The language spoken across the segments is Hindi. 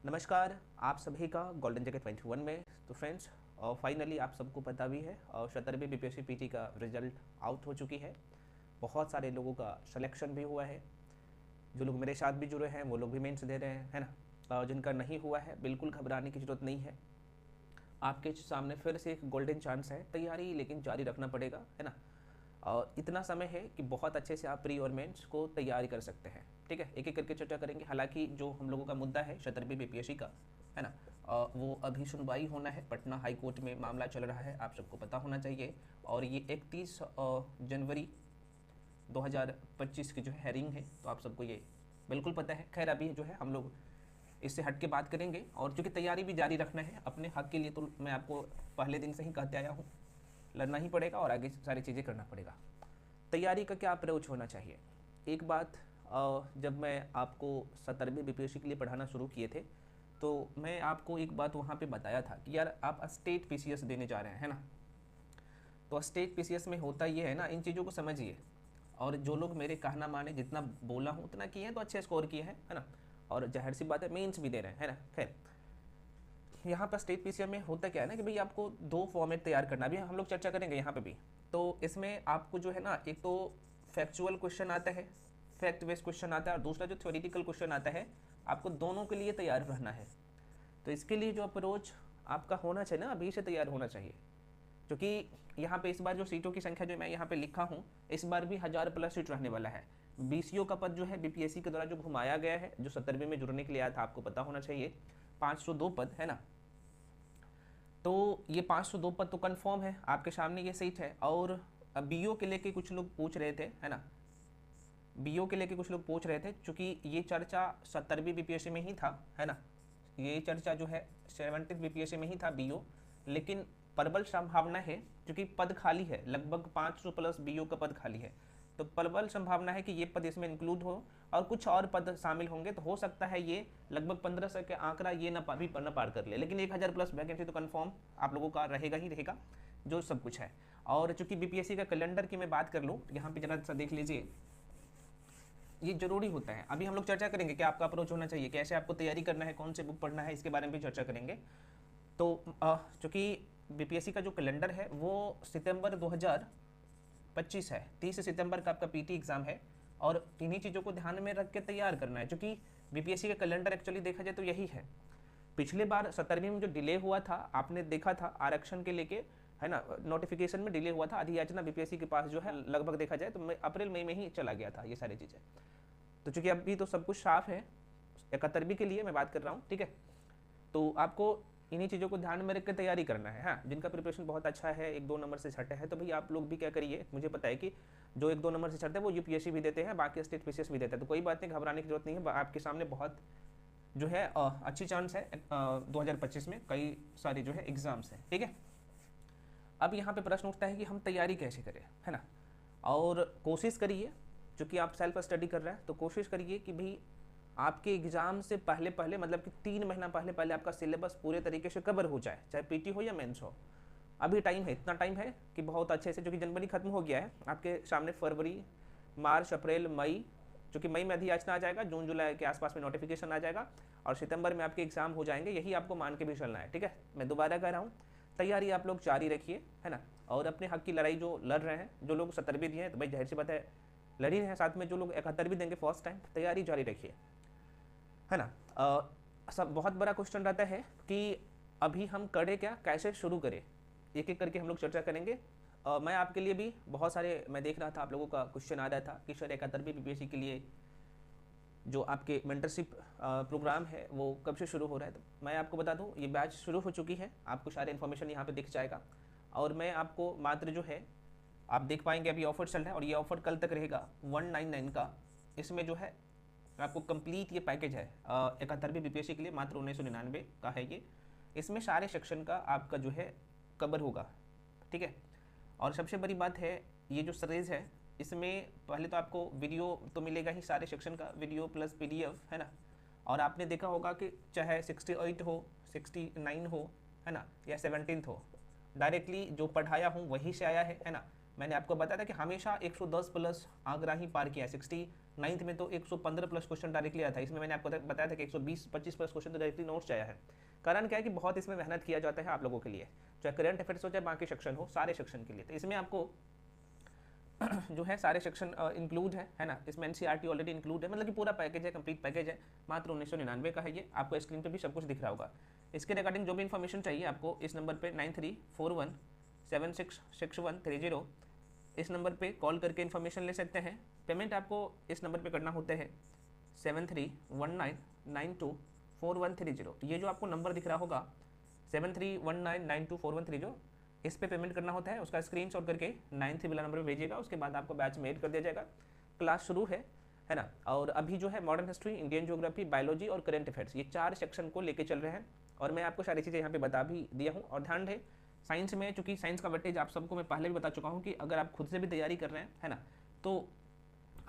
नमस्कार आप सभी का गोल्डन जैकेट 21 में। तो फ्रेंड्स, और फाइनली आप सबको पता भी है और 17वीं बीपीएससी पीटी का रिजल्ट आउट हो चुकी है। बहुत सारे लोगों का सिलेक्शन भी हुआ है। जो लोग मेरे साथ भी जुड़े हैं वो लोग भी मेंस दे रहे हैं, है ना। और जिनका नहीं हुआ है बिल्कुल घबराने की ज़रूरत नहीं है। आपके सामने फिर से एक गोल्डन चांस है, तैयारी लेकिन जारी रखना पड़ेगा, है ना। और इतना समय है कि बहुत अच्छे से आप प्री और मेंस को तैयारी कर सकते हैं। ठीक है, एक एक करके चर्चा करेंगे। हालांकि जो हम लोगों का मुद्दा है 17वीं बीपीएससी का, है ना, वो अभी सुनवाई होना है। पटना हाई कोर्ट में मामला चल रहा है, आप सबको पता होना चाहिए। और ये 31 जनवरी 2025 की जो है हेयरिंग है, तो आप सबको ये बिल्कुल पता है। खैर अभी जो है हम लोग इससे हट के बात करेंगे। और चूँकि तैयारी भी जारी रखना है अपने हक के लिए, तो मैं आपको पहले दिन से ही कहते आया हूँ, लड़ना ही पड़ेगा और आगे सारी चीज़ें करना पड़ेगा। तैयारी का क्या अप्रोच होना चाहिए? एक बात, जब मैं आपको 17वीं बीपीएससी के लिए पढ़ाना शुरू किए थे, तो मैं आपको एक बात वहाँ पे बताया था कि यार आप स्टेट पीसीएस देने जा रहे हैं, है ना। तो स्टेट पीसीएस में होता ये है ना, इन चीज़ों को समझिए। और जो लोग मेरे कहना माने, जितना बोला हूँ उतना किए हैं तो अच्छे स्कोर किए हैं, है ना। और जाहिर सी बात है मेंस भी दे रहे हैं, है ना। खैर, यहाँ पर स्टेट पीसीएम में होता क्या है ना कि भाई आपको दो फॉर्मेट तैयार करना, भी हम लोग चर्चा करेंगे यहाँ पे भी। तो इसमें आपको जो है ना, एक तो फैक्चुअल क्वेश्चन आता है, फैक्ट बेस्ड क्वेश्चन आता है, और दूसरा जो थ्योरेटिकल क्वेश्चन आता है, आपको दोनों के लिए तैयार रहना है। तो इसके लिए जो अप्रोच आपका होना चाहिए ना, अभी से तैयार होना चाहिए। क्योंकि यहाँ पे इस बार जो सीटों की संख्या जो मैं यहाँ पे लिखा हूँ, इस बार भी 1000+ सीट रहने वाला है। बीसीओ का पद जो है बीपीएससी के द्वारा जो घुमाया गया है, जो 17वीं में जुड़ने के लिए आया था, आपको पता होना चाहिए, 502 पद, है ना। तो ये 502 पद तो कंफर्म है, आपके सामने ये सीट है। और बीओ के लेके कुछ लोग पूछ रहे थे, है ना, बीओ के लेके कुछ लोग पूछ रहे थे, चूंकि ये चर्चा 17वीं बीपीएससी में ही था, है ना। ये चर्चा जो है 17वीं बीपीएससी में ही था बीओ, लेकिन प्रबल संभावना है, क्योंकि पद खाली है, लगभग 500+ बीओ का पद खाली है। तो प्रबल संभावना है कि ये पद इसमें इंक्लूड हो और कुछ और पद शामिल होंगे। तो हो सकता है ये लगभग 1500 के आंकड़ा ये न भी न पार कर ले, लेकिन 1000+ वैकेंसी तो कंफर्म आप लोगों का रहेगा ही रहेगा, जो सब कुछ है। और चूंकि बीपीएससी का कैलेंडर की मैं बात कर लूँ, यहाँ पे जरा सा देख लीजिए, ये जरूरी होता है। अभी हम लोग चर्चा करेंगे क्या आपका अप्रोच होना चाहिए, कैसे आपको तैयारी करना है, कौन से बुक पढ़ना है, इसके बारे में भी चर्चा करेंगे। तो चूंकि बीपीएससी का जो कैलेंडर है वो सितंबर 2025 है, 30 सितंबर का आपका पीटी एग्जाम है। और इन्हीं चीज़ों को ध्यान में रख के तैयार करना है, क्योंकि बीपीएससी का कैलेंडर एक्चुअली देखा जाए तो यही है। पिछले बार 17वीं में जो डिले हुआ था, आपने देखा था आरक्षण के लेके, है ना, नोटिफिकेशन में डिले हुआ था, अधियाचना बीपीएससी के पास जो है लगभग देखा जाए तो अप्रैल मई में ही चला गया था ये सारी चीज़ें। तो चूंकि अभी तो सब कुछ साफ है, 71वीं के लिए मैं बात कर रहा हूँ, ठीक है। तो आपको इन्हीं चीज़ों को ध्यान में रख के तैयारी करना है। हाँ, जिनका प्रिपरेशन बहुत अच्छा है, 1-2 नंबर से छठे है, तो भाई आप लोग भी क्या करिए, मुझे पता है कि जो 1-2 नंबर से छठे हैं वो यूपीएससी भी देते हैं, बाकी स्टेट पीसीएस भी देते हैं। तो कोई बात नहीं, घबराने की जरूरत नहीं है। आपके सामने बहुत जो है अच्छी चांस है 2025 में कई सारी जो है एग्जाम्स हैं, ठीक है। अब यहाँ पे प्रश्न उठता है कि हम तैयारी कैसे करें, है ना। और कोशिश करिए, चूँकि आप सेल्फ स्टडी कर रहे हैं, तो कोशिश करिए कि भाई आपके एग्ज़ाम से पहले पहले, मतलब कि 3 महीना पहले पहले आपका सिलेबस पूरे तरीके से कवर हो जाए, चाहे पीटी हो या मेंस हो। अभी टाइम है, इतना टाइम है कि बहुत अच्छे से, क्योंकि जनवरी खत्म हो गया है, आपके सामने फरवरी, मार्च, अप्रैल, मई, चूँकि मई में अधियाचना आ जाएगा, जून जुलाई के आसपास में नोटिफिकेशन आ जाएगा, और सितंबर में आपके एग्जाम हो जाएंगे। यही आपको मान के भी चलना है, ठीक है। मैं दोबारा कह रहा हूँ, तैयारी आप लोग जारी रखिए, है ना। और अपने हक की लड़ाई जो लड़ रहे हैं, जो लोग 17वीं दिए हैं, तो भाई जाहिर सी बात है लड़ ही रहे हैं, साथ में जो लोग 71वीं देंगे फर्स्ट टाइम, तैयारी जारी रखिए, है ना। सब बहुत बड़ा क्वेश्चन रहता है कि अभी हम करें क्या, कैसे शुरू करें, एक एक करके हम लोग चर्चा करेंगे। मैं आपके लिए भी बहुत सारे, मैं देख रहा था आप लोगों का क्वेश्चन आ रहा था कि सर 71वीं बीपीएससी के लिए जो आपके मेंटरशिप प्रोग्राम है वो कब से शुरू हो रहा है। तो मैं आपको बता दूं, ये बैच शुरू हो चुकी है, आपको सारे इन्फॉर्मेशन यहाँ पे दिख जाएगा। और मैं आपको मात्र जो है, आप देख पाएंगे अभी ऑफर चल रहा है, और ये ऑफर कल तक रहेगा 199 का। इसमें जो है आपको कंप्लीट ये पैकेज है 71वीं बीपीएससी के लिए, मात्र 1999 का है ये। इसमें सारे सेक्शन का आपका जो है कवर होगा, ठीक है। और सबसे बड़ी बात है, ये जो सीरीज़ है, इसमें पहले तो आपको वीडियो तो मिलेगा ही, सारे सेक्शन का वीडियो प्लस पीडीएफ, है ना। और आपने देखा होगा कि चाहे 68 हो, 69 हो, है ना, या 17 हो, डायरेक्टली जो पढ़ाया हूँ वहीं से आया है ना। मैंने आपको बताया था कि हमेशा 110+ आंकड़ा ही पार किया है, नाइन्थ में तो 115 प्लस क्वेश्चन डायरेक्टली आया था, इसमें मैंने आपको बताया था कि 120-25 प्लस क्वेश्चन तो डायरेक्टली नोट्स आया है। कारण क्या है कि बहुत इसमें मेहनत किया जाता है आप लोगों के लिए, चाहे करंट अफेयर्स हो चाहे बाकी सेक्शन हो, सारे सेक्शन के लिए। तो इसमें आपको जो है सारे सेक्शन इंक्लूड है ना, इसमें एनसीईआरटी ऑलरेडी इंक्लूड है, मतलब कि पूरा पैकेज है, कंप्लीट पैकेज है। मात्र 1999 का है ये, आपको स्क्रीन पे भी सब कुछ दिख रहा होगा। इसके रिगार्डिंग जो भी इन्फॉर्मेशन चाहिए आपको इस नंबर पे 9341766130 इस नंबर पे कॉल करके इन्फॉर्मेशन ले सकते हैं। पेमेंट आपको इस नंबर पे करना होता है 7319924130। ये जो आपको नंबर दिख रहा होगा 7319924130, इस पे पेमेंट करना होता है। उसका स्क्रीनशॉट करके 93 वाला नंबर पे भेजिएगा, उसके बाद आपको बैच में ऐड कर दिया जाएगा। क्लास शुरू है ना। और अभी जो है modern history, Indian geography, biology और करंट अफेयर्स, ये 4 सेक्शन को लेके चल रहे हैं और मैं आपको सारी चीज़ें यहाँ पे बता भी दिया हूँ। और ध्यान रहे साइंस में, चूंकि साइंस का वेटेज आप सबको मैं पहले भी बता चुका हूँ कि अगर आप खुद से भी तैयारी कर रहे हैं है ना, तो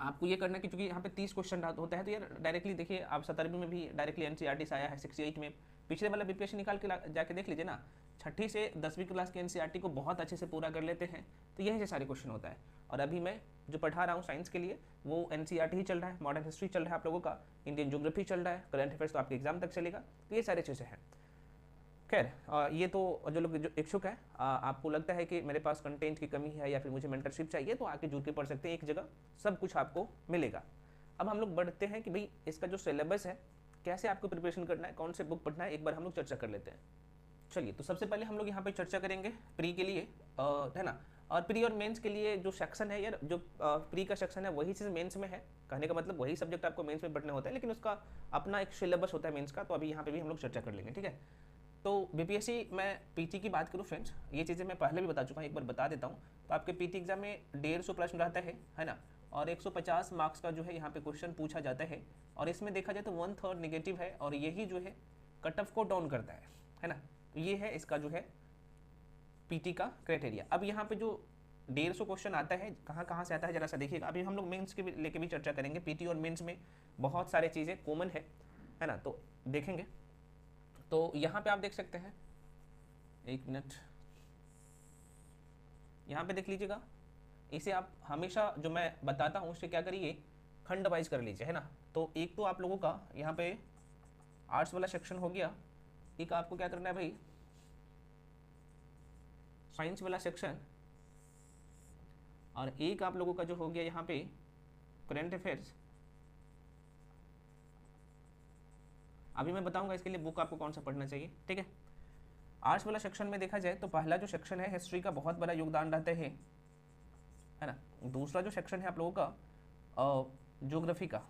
आपको ये करना है कि चूंकि यहाँ पे 30 क्वेश्चन होता है, तो यार डायरेक्टली देखिए आप 17वीं में भी डायरेक्टली एनसीईआरटी से आया है 68 में, पिछले वाला बीपीएससी निकाल के जाके देख लीजिए ना, 6ठी से 10वीं क्लास के एनसीईआरटी को बहुत अच्छे से पूरा कर लेते हैं, तो यही से सारे क्वेश्चन होता है। और अभी मैं जो पढ़ा रहा हूँ साइंस के लिए वो एनसीईआरटी ही चल रहा है, मॉडर्न हिस्ट्री चल रहा है आप लोगों का, इंडियन ज्योग्राफी चल रहा है, करंट अफेयर्स तो आपके एग्जाम तक चलेगा, तो ये सारी चीज़ें हैं। खैर ये तो जो लोग जो इच्छुक है, आपको लगता है कि मेरे पास कंटेंट की कमी है या फिर मुझे मेंटरशिप चाहिए, तो आके जुड़ के पढ़ सकते हैं, एक जगह सब कुछ आपको मिलेगा। अब हम लोग बढ़ते हैं कि भाई इसका जो सिलेबस है, कैसे आपको प्रिपरेशन करना है, कौन से बुक पढ़ना है, एक बार हम लोग चर्चा कर लेते हैं। चलिए, तो सबसे पहले हम लोग यहाँ पे चर्चा करेंगे प्री के लिए, है ना। और प्री और मेंस के लिए जो सेक्शन है यार, जो प्री का सेक्शन है वही चीज़ मेंस में है, कहने का मतलब वही सब्जेक्ट आपको मेंस में पढ़ने होता है, लेकिन उसका अपना एक सिलेबस होता है मेंस का, तो अभी यहाँ पे भी हम लोग चर्चा कर लेंगे, ठीक है। तो बीपीएससी, मैं पीटी की बात करूँ फ्रेंड्स, ये चीज़ें मैं पहले भी बता चुका हूँ, एक बार बता देता हूँ। तो आपके पीटी एग्जाम में 150 प्रश्न रहता है ना, और 150 मार्क्स का जो है यहाँ पे क्वेश्चन पूछा जाता है, और इसमें देखा जाए तो 1/3 नेगेटिव है, और यही जो है कट ऑफ को डाउन करता है ना। तो ये है इसका जो है पीटी का क्राइटेरिया। अब यहाँ पे जो 150 क्वेश्चन आता है, कहाँ कहाँ से आता है जरा सा देखिएगा। अभी हम लोग मेंस के लेके भी चर्चा करेंगे, पीटी और मेंस में बहुत सारे चीज़ें कॉमन है ना, तो देखेंगे। तो यहाँ पे आप देख सकते हैं, एक मिनट, यहाँ पे देख लीजिएगा, इसे आप हमेशा जो मैं बताता हूँ उससे क्या करिए, खंड वाइज कर लीजिए, है ना। तो एक तो आप लोगों का यहाँ पे आर्ट्स वाला सेक्शन हो गया, एक आपको क्या करना है भाई साइंस वाला सेक्शन, और एक आप लोगों का जो हो गया यहाँ पे करंट अफेयर्स। अभी मैं बताऊंगा इसके लिए बुक आपको कौन सा पढ़ना चाहिए, ठीक है। आर्ट्स वाला सेक्शन में देखा जाए तो पहला जो सेक्शन है हिस्ट्री का बहुत बड़ा योगदान रहता है ना। दूसरा जो सेक्शन है आप लोगों का ज्योग्राफी का,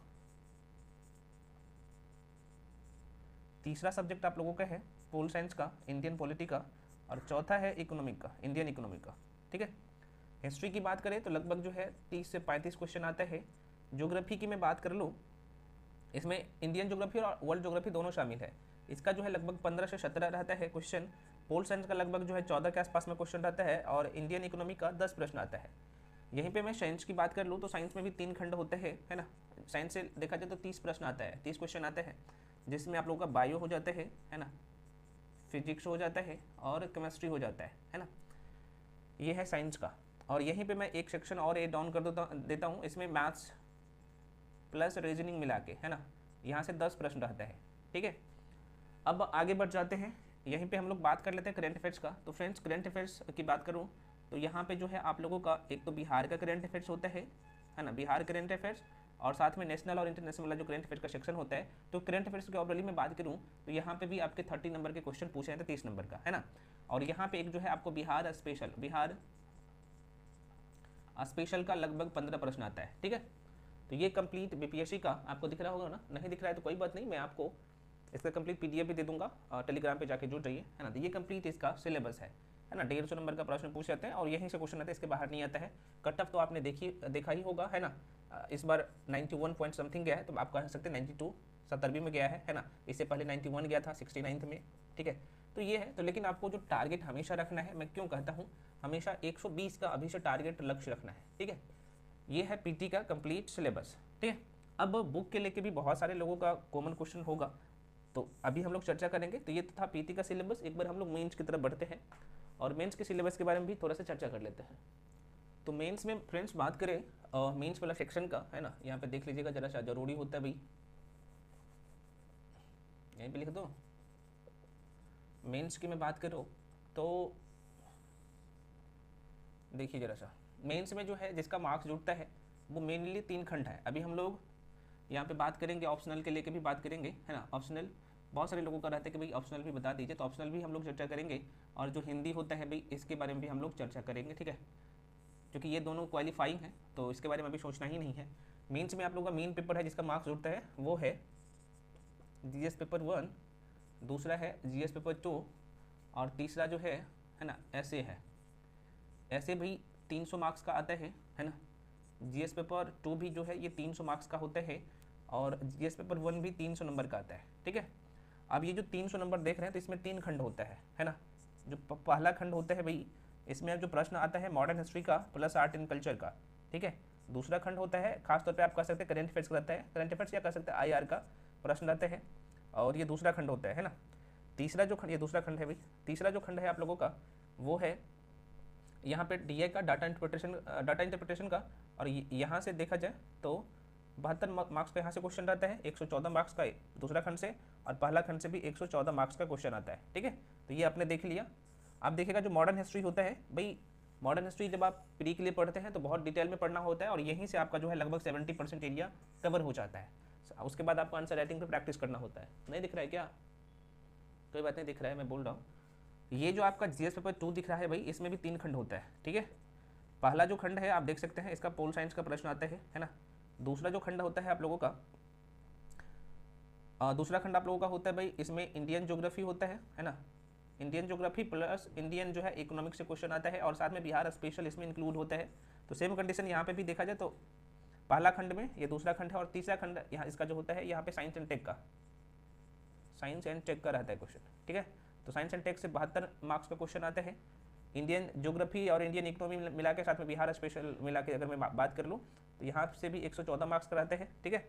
तीसरा सब्जेक्ट आप लोगों का है पोल साइंस का, इंडियन पॉलिटी का, और चौथा है इकोनॉमिक का, इंडियन इकोनॉमिक का, ठीक है। हिस्ट्री की बात करें तो लगभग जो है 30 से 35 क्वेश्चन आता है। ज्योग्राफी की मैं बात कर लूँ, इसमें इंडियन ज्योग्राफी और वर्ल्ड ज्योग्राफी दोनों शामिल है, इसका जो है लगभग 15 से 17 रहता है क्वेश्चन। पोल साइंस का लगभग जो है 14 के आसपास में क्वेश्चन रहता है, और इंडियन इकोनॉमी का 10 प्रश्न आता है। यहीं पे मैं साइंस की बात कर लूँ तो साइंस में भी 3 खंड होते हैं, है ना। साइंस से देखा जाए तो 30 प्रश्न आता है, 30 क्वेश्चन आते हैं, जिसमें आप लोगों का बायो हो जाता है ना, फिजिक्स हो जाता है और केमिस्ट्री हो जाता है ना। ये है साइंस का। और यहीं पे मैं एक सेक्शन और ए डाउन कर देता हूँ, इसमें मैथ्स प्लस रीजनिंग मिला के, है ना, यहाँ से 10 प्रश्न रहता है, ठीक है। अब आगे बढ़ जाते हैं, यहीं पे हम लोग बात कर लेते हैं करंट अफेयर्स का। तो फ्रेंड्स करंट अफेयर्स की बात करूँ तो यहाँ पे जो है आप लोगों का एक तो बिहार का करंट अफेयर्स होता है ना, बिहार करंट अफेयर्स, और साथ में नेशनल और इंटरनेशनल वाला जो करंट अफेयर्स का सेक्शन होता है। तो करंट अफेयर्स की ओवरऑली में बात करूँ तो यहाँ पे भी आपके 30 नंबर के क्वेश्चन पूछे जाते हैं, 30 नंबर का, है ना। और यहाँ पे एक जो है आपको बिहार स्पेशल का लगभग 15 प्रश्न आता है, ठीक है। तो ये कंप्लीट बीपीएससी का आपको दिख रहा होगा ना, नहीं दिख रहा है तो कोई बात नहीं, मैं आपको इसका कंप्लीट पीडीएफ भी दे दूंगा, टेलीग्राम पे जाके जुड़ जाइए, है ना। तो ये कंप्लीट इसका सिलेबस है ना। 150 नंबर का प्रश्न पूछ जाते हैं और यहीं से क्वेश्चन आता है, इसके बाहर नहीं आता है। कट ऑफ तो आपने देखा ही होगा, है ना। इस बार 91 पॉइंट समथिंग गया है, तो आप कह सकते हैं 92 70वीं में गया है ना। इससे पहले 91 गया था 69th में, ठीक है। तो ये है, तो लेकिन आपको जो टारगेट हमेशा रखना है, मैं क्यों कहता हूँ हमेशा 120 का अभी से टारगेट लक्ष्य रखना है, ठीक है। ये है पीटी का कंप्लीट सिलेबस, ठीक है। अब बुक के लेके भी बहुत सारे लोगों का कॉमन क्वेश्चन होगा, तो अभी हम लोग चर्चा करेंगे। तो ये था पीटी का सिलेबस। एक बार हम लोग मेंस की तरफ बढ़ते हैं और मेंस के सिलेबस के बारे में भी थोड़ा सा चर्चा कर लेते हैं। तो मेंस में फ्रेंड्स बात करें मेंस वाला सेक्शन का, है ना, यहाँ पे देख लीजिएगा जरा सा, जरूरी होता है भाई, यहीं पे लिख दो। मेंस की मैं बात करूँ तो देखिए जरा सा, मेंस में जो है जिसका मार्क्स जुड़ता है वो मेनली 3 खंड है। अभी हम लोग यहाँ पे बात करेंगे ऑप्शनल के लेके भी बात करेंगे, है ना। ऑप्शनल बहुत सारे लोगों का रहता है कि भाई ऑप्शनल भी बता दीजिए, तो ऑप्शनल भी हम लोग चर्चा करेंगे, और जो हिंदी होता है भाई इसके बारे में भी हम लोग चर्चा करेंगे, ठीक है, क्योंकि ये दोनों क्वालिफाइंग है तो इसके बारे में अभी सोचना ही नहीं है। मेंस में आप लोगों का मेन पेपर है जिसका मार्क्स जुड़ता है वो है जीएस पेपर 1, दूसरा है जीएस पेपर 2, और तीसरा जो है ना ऐसे है। ऐसे भाई 300 मार्क्स का आता है ना। जीएस पेपर 2 भी जो है ये 300 मार्क्स का होता है, और जीएस पेपर 1 भी 300 नंबर का आता है, ठीक है। अब ये जो 300 नंबर देख रहे हैं तो इसमें 3 खंड होता है ना। जो पहला खंड होता है भाई, इसमें जो प्रश्न आता है मॉडर्न हिस्ट्री का प्लस आर्ट एंड कल्चर का, ठीक है। दूसरा खंड होता है खासतौर पे आप कह सकते हैं करेंट अफेयर्स का रहता है, करेंट अफेयर्स या कह सकते हैं आईआर का प्रश्न रहता है, और ये दूसरा खंड होता है ना। तीसरा जो खंड, ये दूसरा खंड है भाई, तीसरा जो खंड है आप लोगों का वो है यहाँ पे डीए का डाटा इंटरप्रिटेशन का, और यहाँ से देखा जाए तो 72 मार्क्स का यहाँ से क्वेश्चन रहता है, 114 मार्क्स का दूसरा खंड से, और पहला खंड से भी 114 मार्क्स का क्वेश्चन आता है, ठीक है। तो ये आपने देख लिया। आप देखिएगा जो मॉडर्न हिस्ट्री होता है भाई, मॉडर्न हिस्ट्री जब आप प्री के लिए पढ़ते हैं तो बहुत डिटेल में पढ़ना होता है, और यहीं से आपका जो है लगभग 70% एरिया कवर हो जाता है। उसके बाद आपको आंसर राइटिंग पे प्रैक्टिस करना होता है। नहीं दिख रहा है क्या? कोई बात नहीं, दिख रहा है, मैं बोल रहा हूँ। ये जो आपका जीएस पेपर 2 दिख रहा है भाई, इसमें भी 3 खंड होता है, ठीक है। पहला जो खंड है आप देख सकते हैं, इसका पोल साइंस का प्रश्न आता है ना। दूसरा जो खंड होता है आप लोगों का, दूसरा खंड आप लोगों का होता है भाई, इसमें इंडियन ज्योग्राफी होता है ना। इंडियन ज्योग्राफी प्लस इंडियन जो है इकोनॉमिक्स से क्वेश्चन आता है, और साथ में बिहार स्पेशल इसमें इंक्लूड होता है। तो सेम कंडीशन यहाँ पे भी देखा जाए तो पहला खंड में ये दूसरा खंड है, और तीसरा खंड यहाँ इसका जो होता है यहाँ पे साइंस एंड टेक का रहता है क्वेश्चन, ठीक है। तो साइंस एंड टेक से 72 मार्क्स का क्वेश्चन आता है। इंडियन ज्योग्राफी और इंडियन इकोनॉमी मिला के, साथ में बिहार स्पेशल मिला के अगर मैं बात कर लूँ तो यहाँ से भी 114 मार्क्स का रहते हैं, ठीक है।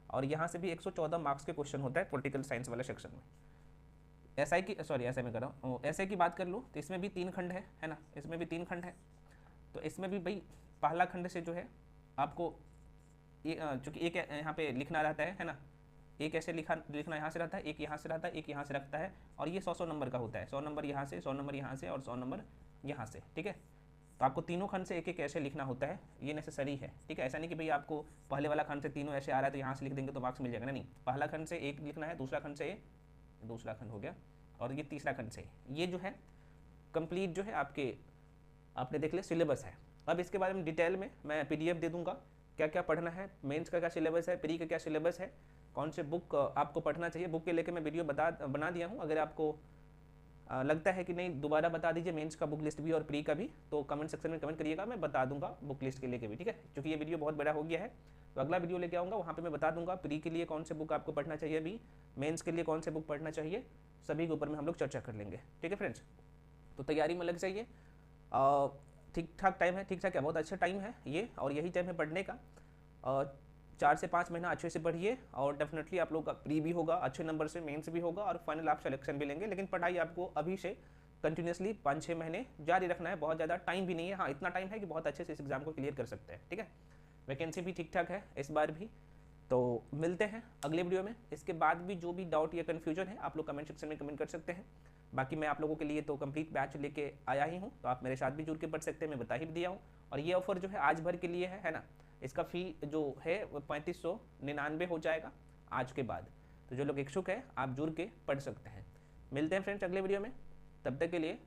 और यहाँ से भी 114 मार्क्स के क्वेश्चन होता है पॉलिटिकल साइंस वाले सेक्शन में। एसआई की बात कर लूँ तो इसमें भी 3 खंड है ना, इसमें भी 3 खंड है। तो इसमें भी भाई पहला खंड से जो है आपको चूँकि एक यहाँ पे लिखना रहता है ना, एक ऐसे लिखना यहाँ से रहता है, एक यहाँ से रहता है, एक यहाँ से रखता है, और ये 100 नंबर का होता है। 100 नंबर यहाँ से, 100 नंबर यहाँ से, और 100 नंबर यहाँ से, ठीक है। तो आपको तीनों खंड से एक एक ऐसे लिखना होता है, ये नेसेसरी है, ठीक है। ऐसा नहीं कि भाई आपको पहले वाला खंड से तीनों ऐसे आ रहा है तो यहाँ से लिख देंगे तो मार्क्स मिल जाएगा, नहीं। पहला खंड से एक लिखना है, दूसरा खंड से दूसरा खंड हो गया, और ये तीसरा खंड से। ये जो है कंप्लीट जो है आपने देख लिया सिलेबस है। अब इसके बारे में डिटेल में मैं पीडीएफ दे दूंगा, क्या क्या पढ़ना है, मेंस का क्या सिलेबस है, प्री का क्या सिलेबस है, कौन से बुक आपको पढ़ना चाहिए। बुक के लेके मैं वीडियो बना दिया हूँ। अगर आपको लगता है कि नहीं दोबारा बता दीजिए मेंस का बुक लिस्ट भी और प्री का भी, तो कमेंट सेक्शन में कमेंट करिएगा, मैं बता दूंगा बुक लिस्ट के लेके भी, ठीक है। क्योंकि ये वीडियो बहुत बड़ा हो गया है, तो अगला वीडियो लेके आऊँगा, वहाँ पे मैं बता दूंगा प्री के लिए कौन से बुक आपको पढ़ना चाहिए, भी मेंस के लिए कौन से बुक पढ़ना चाहिए, सभी के ऊपर में हम लोग चर्चा कर लेंगे, ठीक है फ्रेंड्स। तो तैयारी में लग जाइए, ठीक ठाक टाइम है, ठीक ठाक क्या बहुत अच्छा टाइम है ये, और यही टाइम है पढ़ने का। 4 से 5 महीना अच्छे से पढ़िए, और डेफिनेटली आप लोग का प्री भी होगा अच्छे नंबर से, मेंस भी होगा, और फाइनल आप सिलेक्शन भी लेंगे। लेकिन पढ़ाई आपको अभी से कंटिन्यूसली 5-6 महीने जारी रखना है, बहुत ज़्यादा टाइम भी नहीं है। हाँ, इतना टाइम है कि बहुत अच्छे से इस एग्ज़ाम को क्लियर कर सकते हैं, ठीक है। वैकेंसी भी ठीक ठाक है इस बार भी। तो मिलते हैं अगले वीडियो में। इसके बाद भी जो भी डाउट या कन्फ्यूजन है आप लोग कमेंट सेक्शन में कमेंट कर सकते हैं। बाकी मैं आप लोगों के लिए तो कंप्लीट बैच लेके आया ही हूँ, तो आप मेरे साथ भी जुड़ के पढ़ सकते हैं, मैं बता ही दिया हूँ। और ये ऑफर जो है आज भर के लिए है ना। इसका फ़ी जो है वो 3599 हो जाएगा आज के बाद। तो जो लोग इच्छुक है आप जुड़ के पढ़ सकते हैं। मिलते हैं फ्रेंड्स अगले वीडियो में, तब तक के लिए